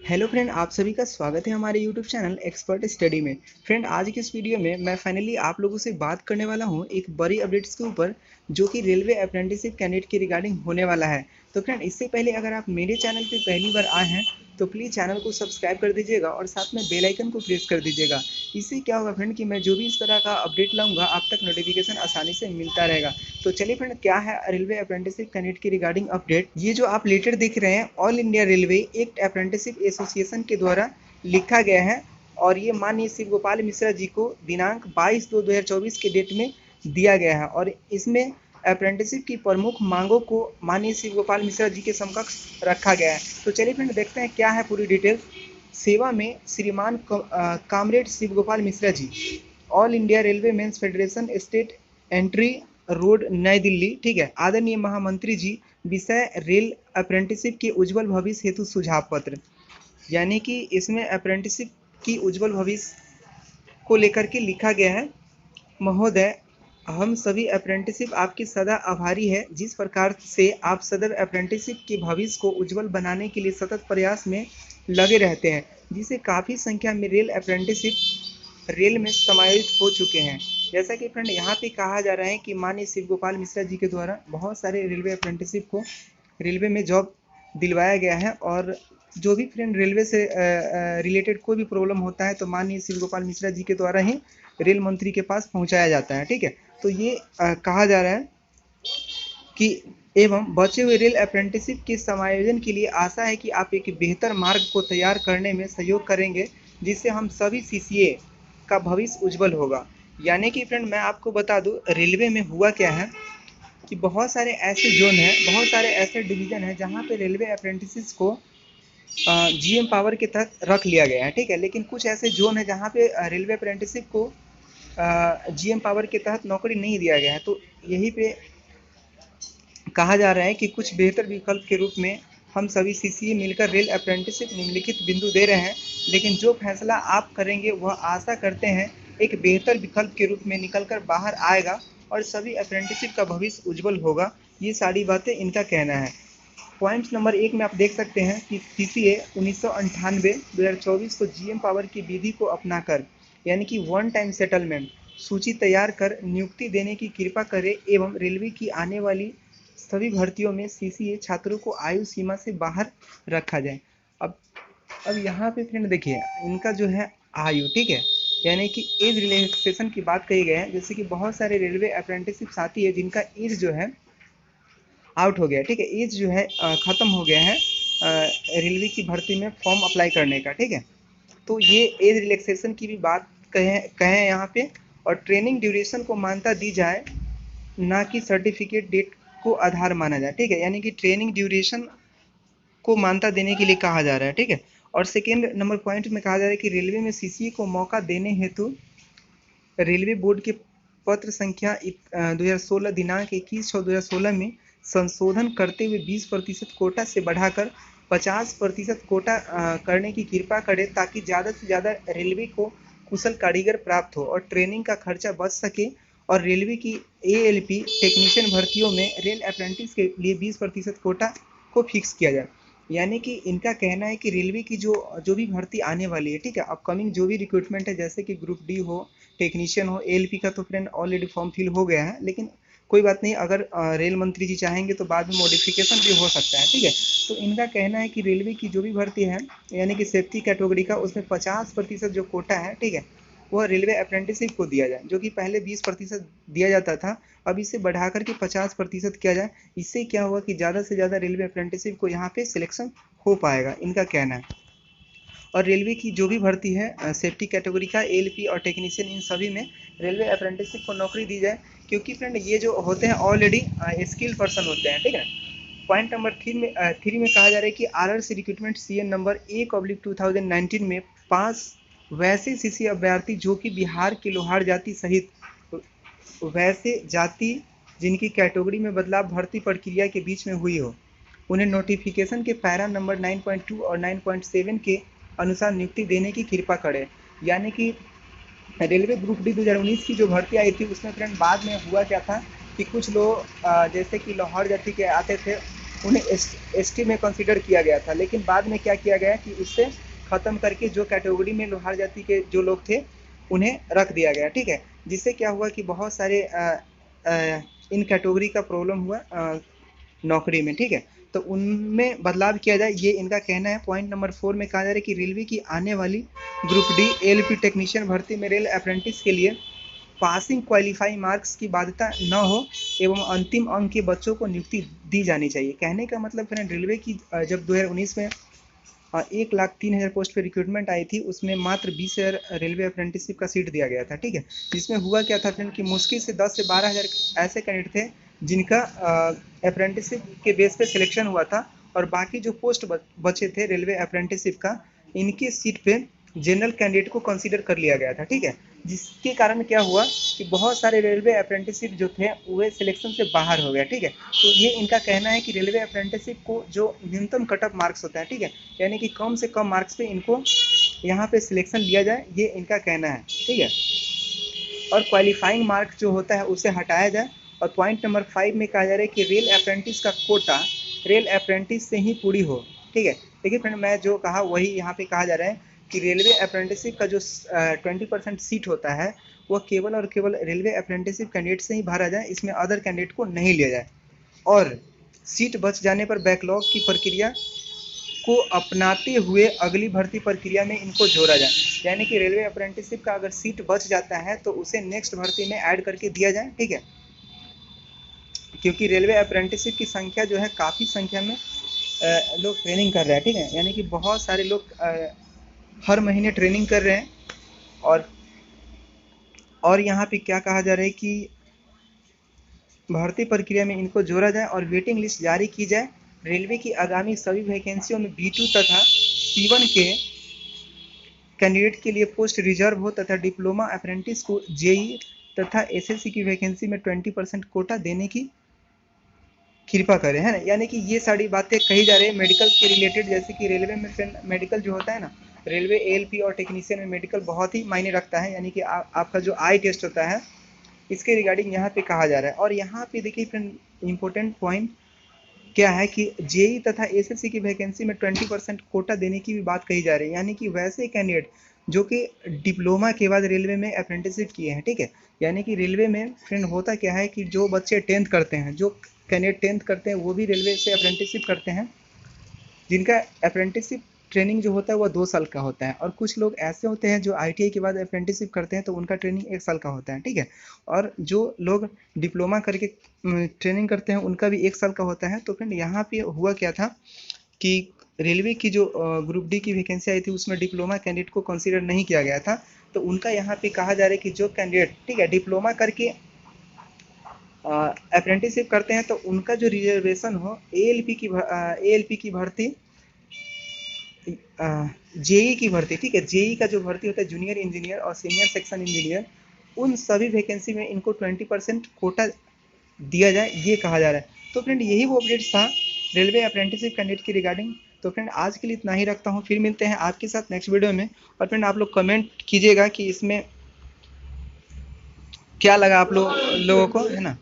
Hello friend, आप सभी का स्वागत है हमारे यूट्यूब चैनल एक्सपर्ट स्टडी में। फ्रेंड, आज की इस वीडियो में मैं फाइनली आप लोगों से बात करने वाला हूं एक बड़ी अपडेट्स के ऊपर, जो कि रेलवे अप्रेंटिसशिप कैंडिडेट के रिगार्डिंग होने वाला है। तो फ्रेंड, इससे पहले अगर आप मेरे चैनल पे पहली बार आए हैं तो प्लीज़ चैनल को सब्सक्राइब कर दीजिएगा और साथ में बेल आइकन को प्रेस कर दीजिएगा। इससे क्या होगा फ्रेंड कि मैं जो भी इस तरह का अपडेट लाऊंगा आप तक नोटिफिकेशन आसानी से मिलता रहेगा। तो चलिए फ्रेंड, क्या है रेलवे अप्रेंटिसशिप कैंडिडेट की रिगार्डिंग अपडेट। ये जो आप लेटर देख रहे हैं, all India railway act apprenticeship association के द्वारा लिखा गया है और ये माननीय शिव गोपाल मिश्रा जी को दिनांक 22/2/2024 के डेट में दिया गया है। और इसमें अप्रेंटिसशिप की प्रमुख मांगों को माननीय शिव गोपाल मिश्रा जी के समकक्ष रखा गया है। तो चलिए फ्रेंड, देखते हैं क्या है पूरी डिटेल। सेवा में श्रीमान comrade Shiv Gopal Mishra ji, all India railway men's federation, state entry road, New Delhi. ठीक है। आदरणीय महामंत्री जी, विषय रेल अप्रेंटिसशिप के उज्जवल भविष्य हेतु सुझाव पत्र। यानी कि इसमें अप्रेंटिसशिप की उज्जवल भविष्य को लेकर के लिखा गया है। महोदय, हम सभी अप्रेंटिसशिप आपकी सदा आभारी है। जिस प्रकार से आप सदैव अप्रेंटिसशिप के भविष्य को उज्जवल बनाने के लिए सतत प्रयास में लगे रहते हैं, जिससे काफ़ी संख्या में रेल अप्रेंटिसशिप रेल में समायोजित हो चुके हैं। जैसा कि फ्रेंड यहाँ पे कहा जा रहा है कि माननीय शिव गोपाल मिश्रा जी के द्वारा बहुत सारे रेलवे अप्रेंटिसशिप को रेलवे में जॉब दिलवाया गया है। और जो भी फ्रेंड रेलवे से रिलेटेड कोई भी प्रॉब्लम होता है तो माननीय शिव गोपाल मिश्रा जी के द्वारा ही रेल मंत्री के पास पहुंचाया जाता है। ठीक है। तो ये कहा जा रहा है कि एवं बचे हुए रेल अप्रेंटिसशिप के समायोजन के लिए आशा है कि आप एक बेहतर मार्ग को तैयार करने में सहयोग करेंगे, जिससे हम सभी सीसीए का भविष्य उज्जवल होगा। यानी कि फ्रेंड, मैं आपको बता दूं रेलवे में हुआ क्या है कि बहुत सारे ऐसे जोन हैं, बहुत सारे ऐसे डिवीज़न हैं जहाँ पे रेलवे अप्रेंटिसेस को जीएम पावर के तहत रख लिया गया है। ठीक है। लेकिन कुछ ऐसे जोन है जहाँ पे रेलवे अप्रेंटिसशिप को जीएम पावर के तहत नौकरी नहीं दिया गया है। तो यहीं पे कहा जा रहा है कि कुछ बेहतर विकल्प के रूप में हम सभी सीसीए मिलकर रेल अप्रेंटिसशिप निम्नलिखित बिंदु दे रहे हैं, लेकिन जो फैसला आप करेंगे वह आशा करते हैं एक बेहतर विकल्प के रूप में निकल कर बाहर आएगा और सभी अप्रेंटिसशिप का भविष्य उज्जवल होगा। ये सारी बातें इनका कहना है। पॉइंट नंबर 1 में आप देख सकते हैं कि सीसीए 1998-2024 को जीएम पावर की विधि को अपनाकर, यानी कि वन टाइम सेटलमेंट सूची तैयार कर नियुक्ति देने की कृपा करे एवं रेलवे की आने वाली सभी भर्तियों में सीसीए छात्रों को आयु सीमा से बाहर रखा जाए। अब अब यहाँ पे फ्रेंड देखिए, इनका जो है आयु, ठीक है, यानी कि एज रिलैक्सेशन की बात कही गई है। जैसे कि बहुत सारे रेलवे अप्रेंटिसशिप साथी है जिनका एज जो है आउट हो गया। ठीक है। एज जो है ख़त्म हो गया है रेलवे की भर्ती में फॉर्म अप्लाई करने का। ठीक है। तो ये एज रिलैक्सेशन की भी बात कहें कहें यहाँ पे। और ट्रेनिंग ड्यूरेशन को मान्यता दी जाए, ना कि सर्टिफिकेट डेट को आधार माना जाए। ठीक है। यानी कि ट्रेनिंग ड्यूरेशन को मान्यता देने के लिए कहा जा रहा है। ठीक है। और सेकेंड नंबर पॉइंट में कहा जा रहा है कि रेलवे में सीसीए को मौका देने हेतु रेलवे बोर्ड के पत्र संख्या 2016 दिनांक 21/6/2016 में संशोधन करते हुए 20% कोटा से बढ़ाकर 50% कोटा करने की कृपा करें, ताकि ज़्यादा से ज़्यादा रेलवे को कुशल कारीगर प्राप्त हो और ट्रेनिंग का खर्चा बच सके। और रेलवे की एएलपी टेक्नीशियन भर्तियों में रेल अप्रेंटिस के लिए 20% कोटा को फिक्स किया जाए। यानी कि इनका कहना है कि रेलवे की जो जो भी भर्ती आने वाली है, ठीक है, अपकमिंग जो भी रिक्रूटमेंट है, जैसे कि ग्रुप डी हो, टेक्नीशियन हो, एएलपी का तो फ्रेंड ऑलरेडी फॉर्म फिल हो गया है, लेकिन कोई बात नहीं, अगर रेल मंत्री जी चाहेंगे तो बाद में मॉडिफिकेशन भी हो सकता है। ठीक है। तो इनका कहना है कि रेलवे की जो भी भर्ती है, यानी कि सेफ्टी कैटेगरी का, उसमें 50% जो कोटा है, ठीक है, वह रेलवे अप्रेंटिसशिप को दिया जाए। जो कि पहले 20% दिया जाता था, अब इसे बढ़ा करके 50% किया जाए। इससे क्या होगा कि ज़्यादा से ज़्यादा रेलवे अप्रेंटिसशिप को यहाँ पे सिलेक्शन हो पाएगा, इनका कहना है। और रेलवे की जो भी भर्ती है सेफ्टी कैटेगरी का, एएलपी और टेक्नीशियन, इन सभी में रेलवे अप्रेंटिसशिप को नौकरी दी जाए, क्योंकि फ्रेंड ये जो होते हैं ऑलरेडी स्किल्ड पर्सन होते हैं। ठीक है। पॉइंट नंबर 3 में कहा जा रहा है कि आरआरसी रिक्रूटमेंट सीएन नंबर 1/2019 में 5 वैसे सीसी अभ्यर्थी जो कि बिहार के लोहार जाति सहित वैसे जाति जिनकी कैटेगरी में बदलाव भर्ती प्रक्रिया के बीच में हुई हो, उन्हें नोटिफिकेशन के पैरा नंबर 9.2 और 9.7 के अनुसार नियुक्ति देने की कृपा करें। यानी कि रेलवे ग्रुप डी 2019 की जो भर्ती आई थी, उसमें फ्रेंड बाद में हुआ क्या था कि कुछ लोग जैसे कि लाहौर जाति के आते थे, उन्हें ST में कंसिडर किया गया था, लेकिन बाद में क्या किया गया कि उससे ख़त्म करके जो कैटेगरी में लोहार जाति के जो लोग थे उन्हें रख दिया गया, ठीक है। जिससे क्या हुआ कि बहुत सारे इन कैटेगरी का प्रॉब्लम हुआ नौकरी में, ठीक है। तो उनमें बदलाव किया जाए, ये इनका कहना है। पॉइंट नंबर 4 में कहा जा रहा है कि रेलवे की आने वाली ग्रुप डी ALP टेक्नीशियन भर्ती में रेल अप्रेंटिस के लिए पासिंग क्वालिफाइंग मार्क्स की बाध्यता न हो एवं अंतिम अंक के बच्चों को नियुक्ति दी जानी चाहिए। कहने का मतलब फ्रेंड, रेलवे की जब 2019 में 1,03,000 पोस्ट पे रिक्रूटमेंट आई थी, उसमें मात्र 20,000 रेलवे अप्रेंटिसशिप का सीट दिया गया था, ठीक है। जिसमें हुआ क्या था फ्रेंड कि मुश्किल से 10 से 12,000 ऐसे कैंडिडेट थे जिनका अप्रेंटिसशिप के बेस पे सिलेक्शन हुआ था, और बाकी जो पोस्ट बचे थे रेलवे अप्रेंटिसशिप का, इनकी सीट पे जनरल कैंडिडेट को कंसीडर कर लिया गया था, ठीक है। जिसके कारण क्या हुआ कि बहुत सारे रेलवे अप्रेंटिसशिप जो थे वे सिलेक्शन से बाहर हो गया, ठीक है। तो ये इनका कहना है कि रेलवे अप्रेंटिसशिप को जो न्यूनतम कट ऑफ मार्क्स होता है, ठीक है, यानी कि कम से कम मार्क्स पे इनको यहाँ पे सिलेक्शन लिया जाए, ये इनका कहना है, ठीक है। और क्वालिफाइंग मार्क्स जो होता है उसे हटाया जाए। और पॉइंट नंबर 5 में कहा जा रहा है कि रेल अप्रेंटिस का कोटा रेल अप्रेंटिस से ही पूरी हो, ठीक है। देखिए फ्रेंड, मैं जो कहा वही यहाँ पे कहा जा रहा है कि रेलवे अप्रेंटिसशिप का जो 20% सीट होता है वो केवल और केवल रेलवे अप्रेंटिसशिप कैंडिडेट से ही भरा जाए, इसमें अदर कैंडिडेट को नहीं लिया जाए। और सीट बच जाने पर बैकलॉग की प्रक्रिया को अपनाते हुए अगली भर्ती प्रक्रिया में इनको जोड़ा जाए, यानी कि रेलवे अप्रेंटिसशिप का अगर सीट बच जाता है तो उसे नेक्स्ट भर्ती में ऐड करके दिया जाए, ठीक है। क्योंकि रेलवे अप्रेंटिसशिप की संख्या जो है काफ़ी संख्या में लोग ट्रेनिंग कर रहे हैं, ठीक है, यानी कि बहुत सारे लोग हर महीने ट्रेनिंग कर रहे हैं। और यहाँ पे क्या कहा जा रहा है कि भर्ती प्रक्रिया में इनको जोड़ा जाए और वेटिंग लिस्ट जारी की जाए। रेलवे की आगामी सभी वैकेंसियों में B2 तथा C1 के कैंडिडेट के लिए पोस्ट रिजर्व हो तथा डिप्लोमा अप्रेंटिस को JEE तथा SSC की वैकेंसी में 20% कोटा देने की कृपा करें, है ना। यानी कि ये सारी बातें कही जा रही है मेडिकल के रिलेटेड, जैसे कि रेलवे में मेडिकल जो होता है ना, रेलवे ALP और टेक्नीशियन में मेडिकल बहुत ही मायने रखता है, यानी कि आपका जो आई टेस्ट होता है इसके रिगार्डिंग यहाँ पे कहा जा रहा है। और यहाँ पे देखिए फ्रेंड, इम्पोर्टेंट पॉइंट क्या है कि JEE तथा SSC की वैकेंसी में 20% कोटा देने की भी बात कही जा रही है, यानी कि वैसे कैंडिडेट जो कि डिप्लोमा के बाद रेलवे में अप्रेंटिसशिप किए हैं, ठीक है। यानी कि रेलवे में फ्रेंड होता क्या है कि जो बच्चे 10th करते हैं, जो कैंडिडेट 10th करते हैं वो भी रेलवे से अप्रेंटिसशिप करते हैं, जिनका अप्रेंटिसशिप ट्रेनिंग जो होता है वो 2 साल का होता है। और कुछ लोग ऐसे होते हैं जो ITI के बाद अप्रेंटिसशिप करते हैं तो उनका ट्रेनिंग 1 साल का होता है, ठीक है। और जो लोग डिप्लोमा करके ट्रेनिंग करते हैं उनका भी 1 साल का होता है। तो फ्रेंड यहाँ पे हुआ क्या था कि रेलवे की जो ग्रुप डी की वैकेंसी आई थी उसमें डिप्लोमा कैंडिडेट को कंसिडर नहीं किया गया था। तो उनका यहाँ पे कहा जा रहा है कि जो कैंडिडेट, ठीक है, डिप्लोमा करके अप्रेंटिसशिप करते हैं तो उनका जो रिजर्वेशन हो ALP की भर्ती, JEE की भर्ती, ठीक है, JEE का जो भर्ती होता है जूनियर इंजीनियर और सीनियर सेक्शन इंजीनियर, उन सभी वैकेंसी में इनको 20% कोटा दिया जाए, ये कहा जा रहा है। तो फ्रेंड यही वो अपडेट्स था रेलवे अप्रेंटिसशिप कैंडिडेट की रिगार्डिंग। तो फ्रेंड आज के लिए इतना ही रखता हूँ, फिर मिलते हैं आपके साथ नेक्स्ट वीडियो में। और फ्रेंड आप लोग कमेंट कीजिएगा कि इसमें क्या लगा आप लोगों को, है ना।